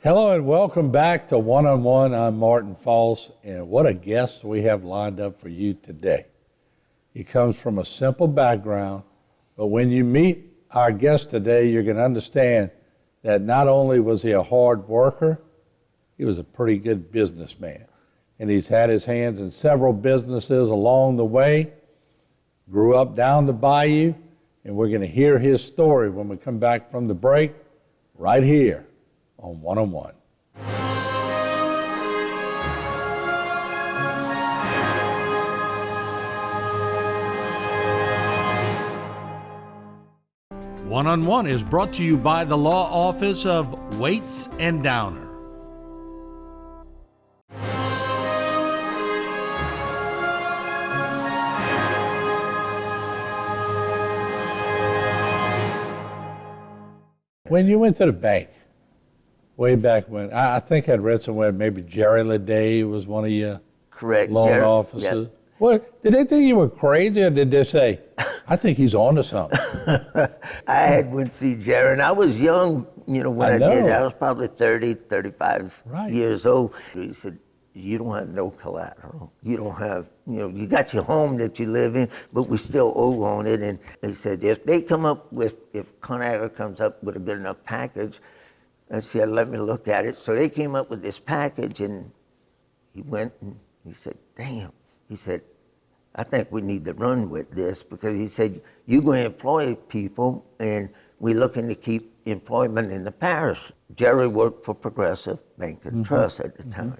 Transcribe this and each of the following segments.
Hello and welcome back to One-on-One. I'm Martin Falls, and what a guest we have lined up for you today. He comes from a simple background, but when you meet our guest today, you're going to understand that not only was he a hard worker, he was a pretty good businessman. And he's had his hands in several businesses along the way, grew up down the bayou, and we're going to hear his story when we come back from the break right here on One-on-One. One-on-One is brought to you by the Law Office of Waits and Downer. When you went to the bank, way back when, I think I'd read somewhere maybe Jerry Leday was one of your loan officers. Yep. What, did they think you were crazy, or did they say, I think he's on to something? I had went to see Jerry, and I was young, when I did. I was probably 30, 35 years old. He said, you don't have no collateral. You don't have, you got your home that you live in, but we still owe on it. And he said, if ConAgra comes up with a good enough package, I said, let me look at it. So they came up with this package, and he went and he said, damn. He said, I think we need to run with this, because he said, you're going to employ people, and we're looking to keep employment in the parish. Jerry worked for Progressive Bank and Trust at the time.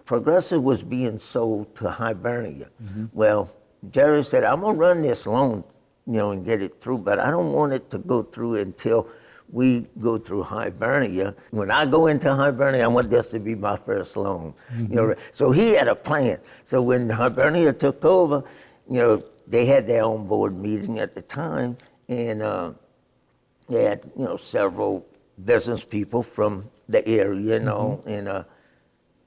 Progressive was being sold to Hibernia. Well, Jerry said, I'm going to run this loan, and get it through, but I don't want it to go through until we go through Hibernia. When I go into Hibernia, I want this to be my first loan. So he had a plan. So when Hibernia took over, they had their own board meeting at the time, and they had several business people from the area,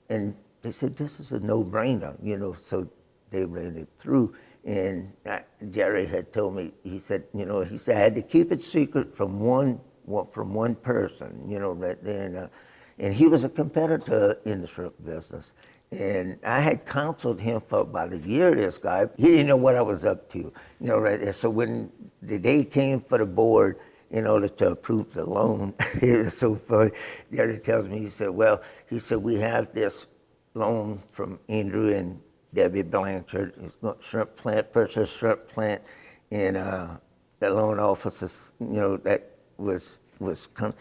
and they said this is a no-brainer, So they ran it through. And Jerry had told me, he said I had to keep it secret from one person, right there. And he was a competitor in the shrimp business. And I had counseled him for about a year, this guy. He didn't know what I was up to, right there. So when the day came for the board in order to approve the loan, it was so funny. Jerry tells me, he said, we have this loan from Andrew and Debbie Blanchard. It's got shrimp plant, purchased shrimp plant, and the loan officers, that was coming.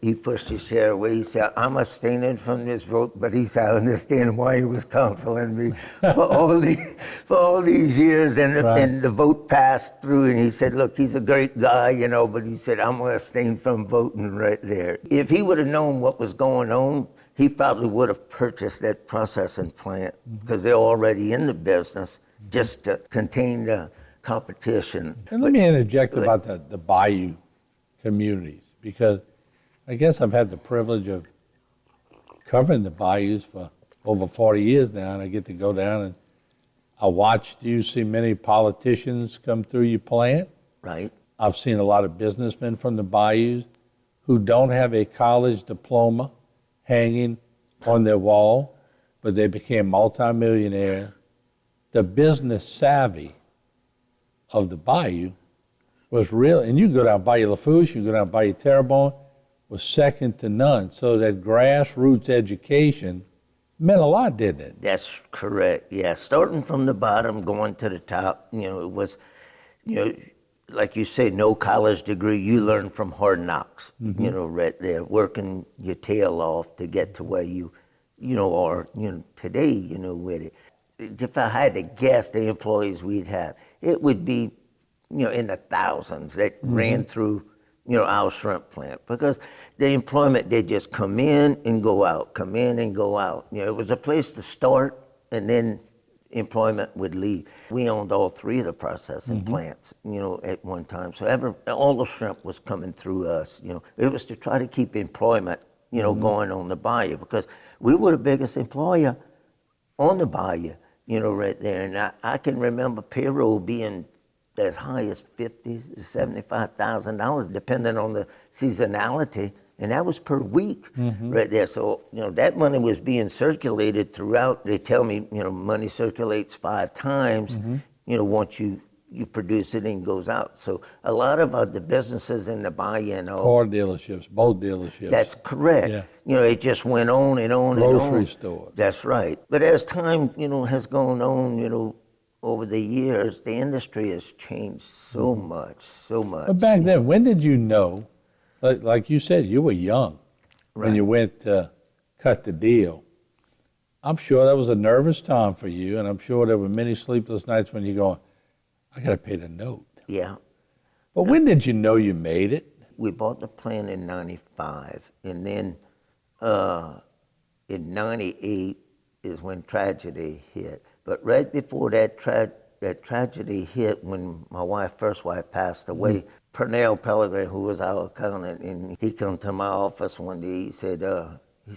He pushed his chair away. He said, I'm abstaining from this vote, but I understand why he was counseling me for all these years. And the vote passed through, and he said, look, he's a great guy, but he said, I'm going to abstain from voting right there. If he would have known what was going on, he probably would have purchased that processing plant, because they're already in the business, just to contain the competition. And let me interject about the bayou communities, because I guess I've had the privilege of covering the bayous for over 40 years now, and I get to go down and I watched you see many politicians come through your plant. Right. I've seen a lot of businessmen from the bayous who don't have a college diploma hanging on their wall, but they became multimillionaires. The business savvy of the bayou was real, and you go down Bayou Lafourche, you go down Bayou Terrebonne, was second to none. So that grassroots education meant a lot, didn't it? That's correct. Yeah, starting from the bottom, going to the top. It was, like you say, no college degree. You learn from hard knocks. Right there, working your tail off to get to where you are. Today. With it. If I had to guess the employees we'd have, it would be, in the thousands that ran through, our shrimp plant, because the employment, they just come in and go out, come in and go out. It was a place to start, and then employment would leave. We owned all three of the processing plants, at one time. So all the shrimp was coming through us. It was to try to keep employment, going on the bayou, because we were the biggest employer on the bayou, right there. And I can remember payroll being as high as $50,000 to $75,000, depending on the seasonality, and that was per week right there. So, that money was being circulated throughout. They tell me, money circulates 5 times, once you produce it and goes out. So a lot of the businesses in the buy-in. Car dealerships, boat dealerships. That's correct. Yeah. It just went on and on Grocery and on. stores. That's right. But as time, has gone on, over the years, the industry has changed so much. But back then, when did you know, like you said, you were young when you went to cut the deal. I'm sure that was a nervous time for you, and I'm sure there were many sleepless nights when you're going, I got to pay the note. Yeah. But when did you know you made it? We bought the plant in 95, and then in 98 is when tragedy hit. But right before that tragedy hit, when my first wife passed away, Pernell Pellegrin, who was our accountant, and he come to my office one day, he said,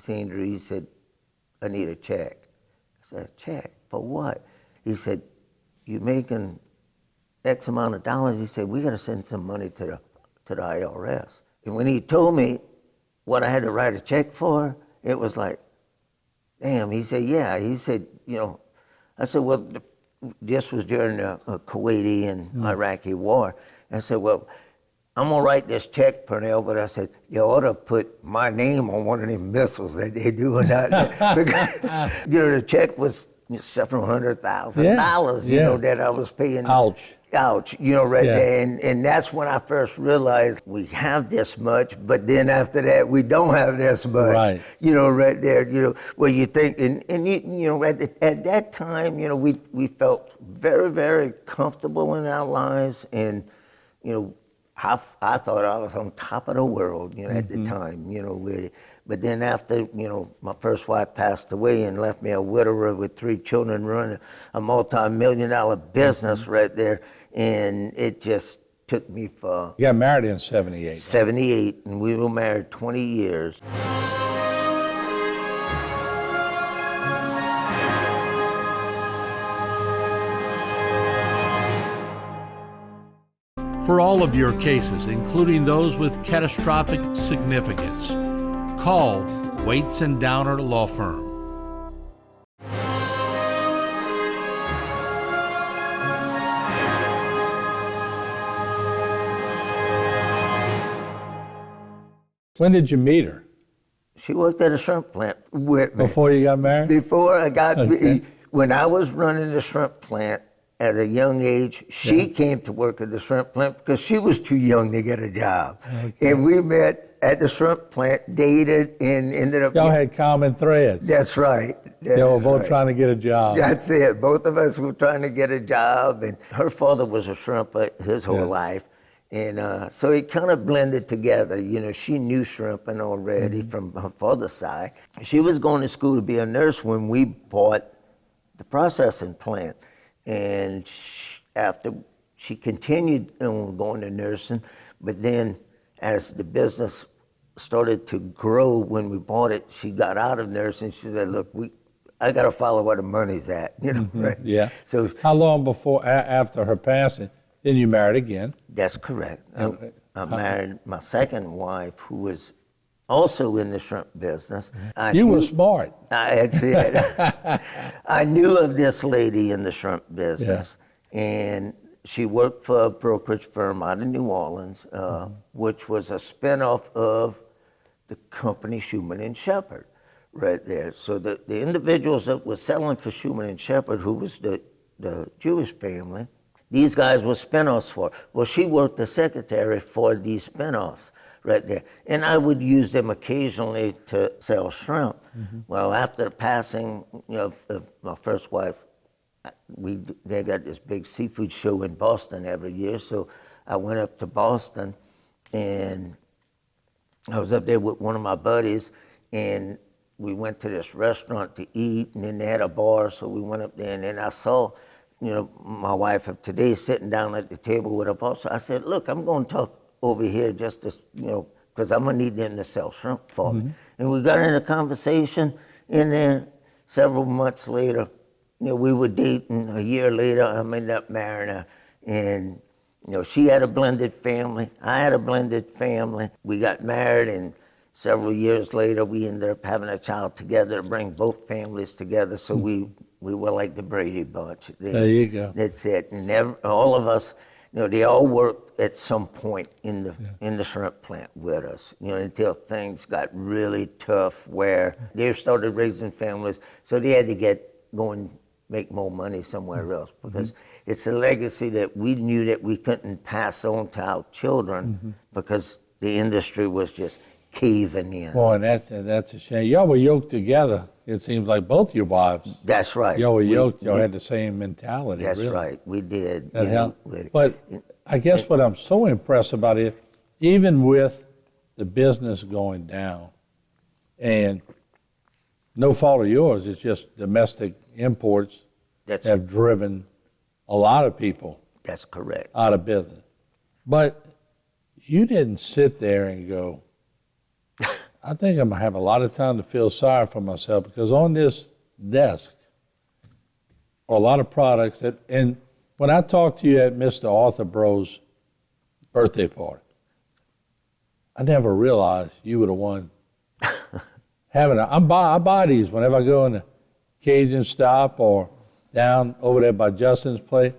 Andrew, he said, I need a check. I said, a check? For what? He said, you making X amount of dollars? He said, we got to send some money to the IRS. And when he told me what I had to write a check for, it was like, damn. He said, yeah. He said, I said, well, this was during the Kuwaiti and Iraqi war. I said, well, I'm going to write this check, Pernell, but I said, you ought to put my name on one of them missiles that they do. And because, the check was several $100,000, that I was paying. Ouch, right there. And that's when I first realized we have this much, but then after that, we don't have this much. Right. Right there, where you think, and at that time, we felt very, very comfortable in our lives. And, I thought I was on top of the world, at the time, with it. But then after, my first wife passed away and left me a widower with 3 children running a multi-million-dollar business right there. And it just took me for... You got married in 78. 78, and we were married 20 years. For all of your cases, including those with catastrophic significance, call Waits and Downer Law Firm. When did you meet her? She worked at a shrimp plant with me. Before you got married? Before I got... When I was running the shrimp plant, at a young age, she came to work at the shrimp plant because she was too young to get a job. Okay. And we met at the shrimp plant, dated, and ended up... Y'all had common threads. That's right. They were both trying to get a job. That's it. Both of us were trying to get a job. And her father was a shrimper his whole life. And so it kind of blended together. She knew shrimping already from her father's side. She was going to school to be a nurse when we bought the processing plant. And after she continued going to nursing, but then as the business started to grow when we bought it, she got out of nursing. She said, look, I got to follow where the money's at, right? Yeah. So how long before, after her passing, then you married again? That's correct. I married my second wife, who was also in the shrimp business. You were smart. That's it. I knew of this lady in the shrimp business, and she worked for a brokerage firm out of New Orleans, which was a spinoff of the company Houma and Shepherd, right there. So the individuals that were selling for Houma and Shepherd, who was the Jewish family, these guys were spinoffs for. Well, she worked as secretary for these spinoffs right there. And I would use them occasionally to sell shrimp. Well, after the passing, of my first wife, they got this big seafood show in Boston every year. So I went up to Boston, and I was up there with one of my buddies, and we went to this restaurant to eat, and then they had a bar, so we went up there, and then I saw, my wife of today sitting down at the table with a boss. So I said, look, I'm going to talk over here just to, because I'm going to need them to sell shrimp for me. And we got in a conversation in there. Several months later, we were dating. A year later, I ended up marrying her. And, she had a blended family. I had a blended family. We got married in several years later, we ended up having a child together to bring both families together. So we were like the Brady Bunch. There you go. That's it. And all of us, they all worked at some point in the shrimp plant with us, until things got really tough where they started raising families. So they had to go and make more money somewhere else, because it's a legacy that we knew that we couldn't pass on to our children because the industry was just caving in. Boy, and that's a shame. Y'all were yoked together. It seems like both your wives. That's right. Y'all were yoked. Y'all had the same mentality. That's really. right. We did. That helped. But I guess what I'm so impressed about it, even with the business going down, and no fault of yours, it's just domestic imports have driven a lot of people. That's correct. Out of business. But you didn't sit there and go, I think I'm going to have a lot of time to feel sorry for myself, because on this desk are a lot of products and when I talked to you at Mr. Arthur Bro's birthday party, I never realized you were the one I buy these whenever I go in the Cajun Stop or down over there by Justin's place.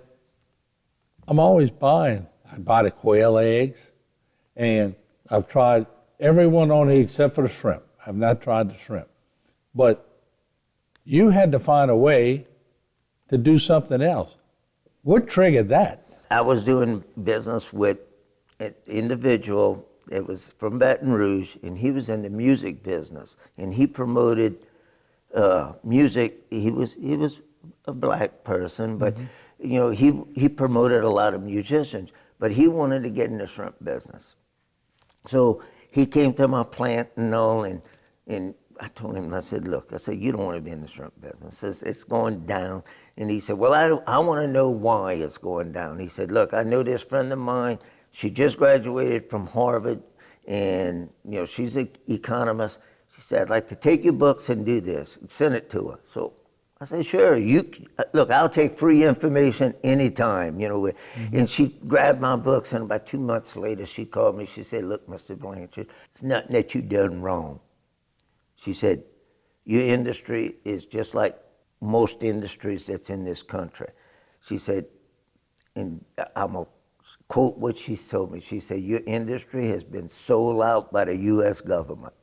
I'm always buying. I buy the quail eggs, and I've tried every one on here except for the shrimp. I've not tried the shrimp. But you had to find a way to do something else. What triggered that? I was doing business with an individual that was from Baton Rouge, and he was in the music business, and he promoted music. He was a black person, but he promoted a lot of musicians, but he wanted to get in the shrimp business. So he came to my plant and all, and I told him, I said, look, you don't want to be in the shrimp business. It's going down. And he said, well, I want to know why it's going down. He said, look, I know this friend of mine. She just graduated from Harvard, and she's an economist. She said, I'd like to take your books and do this. Send it to her. So I said, sure. Look, I'll take free information anytime, And she grabbed my books, and about 2 months later, she called me. She said, look, Mr. Blanchard, it's nothing that you done wrong. She said, your industry is just like most industries that's in this country. She said, and I'm going to quote what she told me. She said, your industry has been sold out by the U.S. government.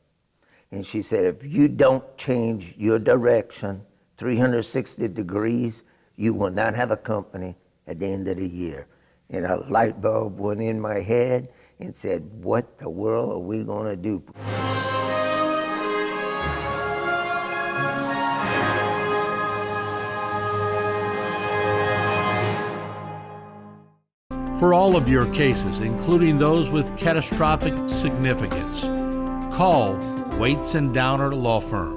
And she said, if you don't change your direction 360 degrees, you will not have a company at the end of the year. And a light bulb went in my head and said, what the world are we going to do? For all of your cases, including those with catastrophic significance, call Waits and Downer Law Firm.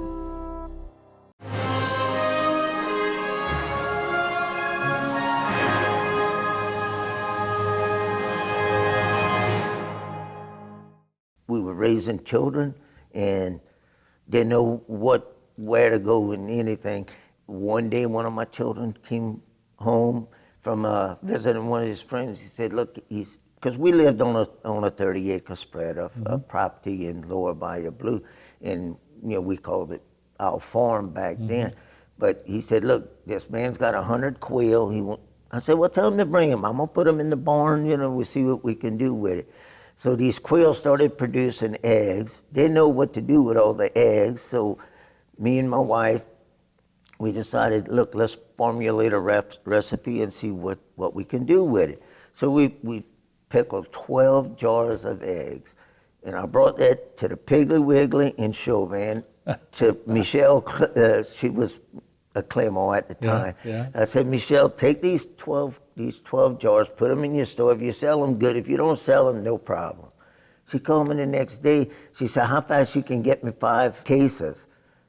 We were raising children and didn't know where to go in anything. One day, one of my children came home from visiting one of his friends. He said, look, because we lived on a 30-acre spread of property in Lower Bayou Blue, and we called it our farm back then. But he said, look, this man's got 100 quail. I said, well, tell him to bring them. I'm going to put them in the barn, we'll see what we can do with it. So these quail started producing eggs. They know what to do with all the eggs. So me and my wife, we decided, look, let's formulate a recipe and see what we can do with it. So we pickled 12 jars of eggs. And I brought that to the Piggly Wiggly in Chauvin, to Michelle. She was a Clermont at the time. Yeah. I said, Michelle, take these 12 jars, put them in your store. If you sell them, good. If you don't sell them, no problem. She called me the next day. She said, how fast you can get me 5 cases?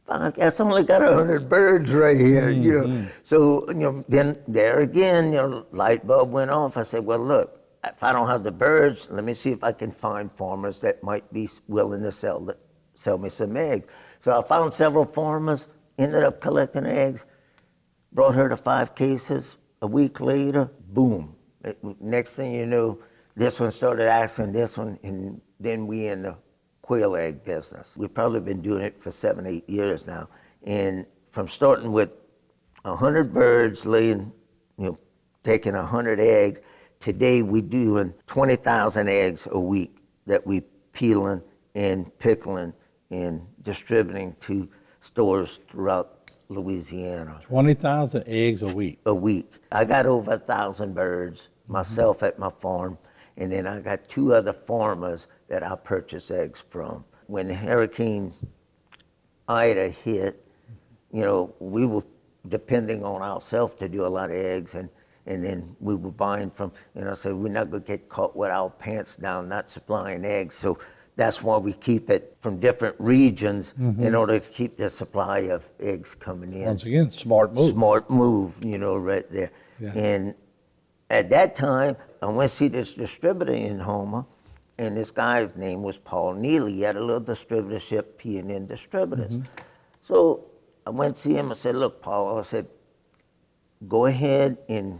I guess I only got 100 birds right here, So, then there again, light bulb went off. I said, well, look, if I don't have the birds, let me see if I can find farmers that might be willing to sell me some eggs. So I found several farmers, ended up collecting eggs, brought her to 5 cases. A week later, boom. Next thing you know, this one started asking this one, and then we in the quail egg business. We've probably been doing it for 7, 8 years now. And from starting with 100 birds laying, taking 100 eggs, today we doing 20,000 eggs a week that we peeling and pickling and distributing to stores throughout Louisiana. 20,000 eggs a week. A week. I got over 1,000 birds myself at my farm, and then I got 2 other farmers that I purchase eggs from. When Hurricane Ida hit, we were depending on ourselves to do a lot of eggs, and then we were buying from, so we're not going to get caught with our pants down not supplying eggs. So that's why we keep it from different regions in order to keep the supply of eggs coming in. Once again, smart move. Smart move, right there. Yeah. And at that time, I went to see this distributor in Houma, and this guy's name was Paul Neely. He had a little distributorship, P&N Distributors. So I went to see him. I said, look, Paul, I said, go ahead and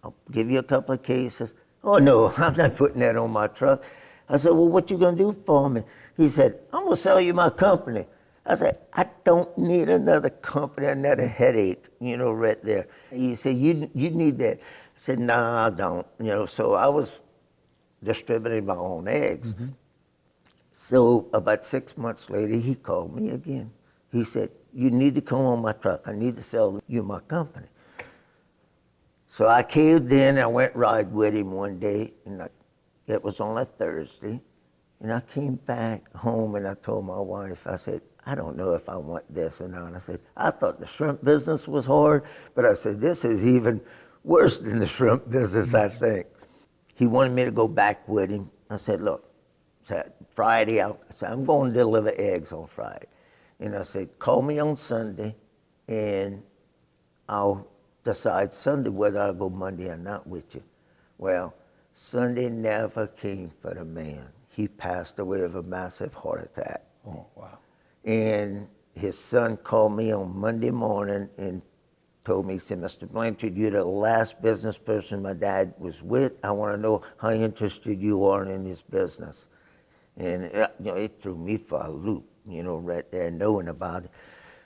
I'll give you a couple of cases. Oh, no, I'm not putting that on my truck. I said, well, what you going to do for me? He said, I'm going to sell you my company. I said, I don't need another company, another headache, right there. He said, you need that. I said, no, I don't. So I was distributing my own eggs. So about 6 months later, he called me again. He said, you need to come on my truck. I need to sell you my company. So I caved in. I went ride with him one day, and it was on a Thursday. And I came back home, and I told my wife, I said, I don't know if I want this or not. I said, I thought the shrimp business was hard, but I said, this is even worse than the shrimp business, I think. He wanted me to go back with him. I said, look, Friday, I said, I'm going to deliver eggs on Friday. And I said, call me on Sunday, and I'll decide Sunday whether I'll go Monday or not with you. Well, Sunday never came for the man. He passed away of a massive heart attack. Oh, wow. And his son called me on Monday morning and told me, he said, Mr. Blanchard, you're the last business person my dad was with. I want to know how interested you are in this business. And it threw me for a loop, right there, knowing about it.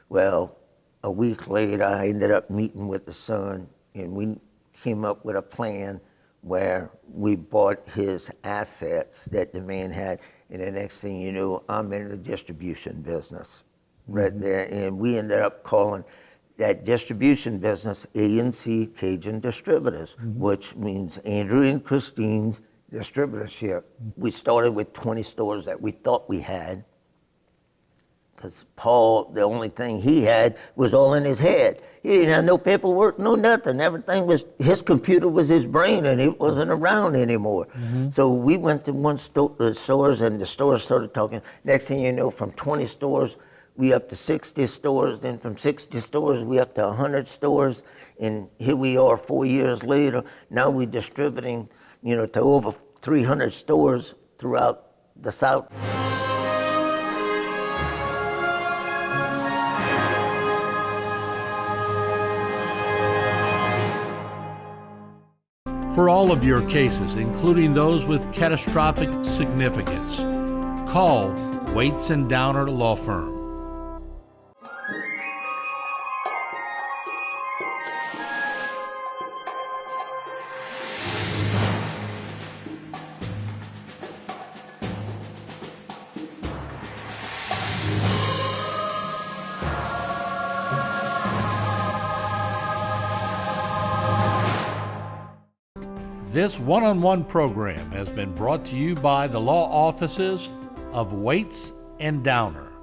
Well, a week later, I ended up meeting with the son, and we came up with a plan where we bought his assets that the man had, and the next thing you know, I'm in the distribution business right there, and we ended up calling that distribution business A&C Cajun Distributors, which means Andrew and Christine's distributorship. We started with 20 stores that we thought we had, because Paul, the only thing he had was all in his head. He didn't have no paperwork, no nothing. Everything was, his computer was his brain, and it wasn't around anymore. So we went to one stores, and the stores started talking. Next thing you know, from 20 stores, we up to 60 stores. Then from 60 stores, we up to 100 stores. And here we are 4 years later. Now we're distributing, to over 300 stores throughout the South. For all of your cases, including those with catastrophic significance, call Waits and Downer Law Firm. This one-on-one program has been brought to you by the law offices of Waits and Downer.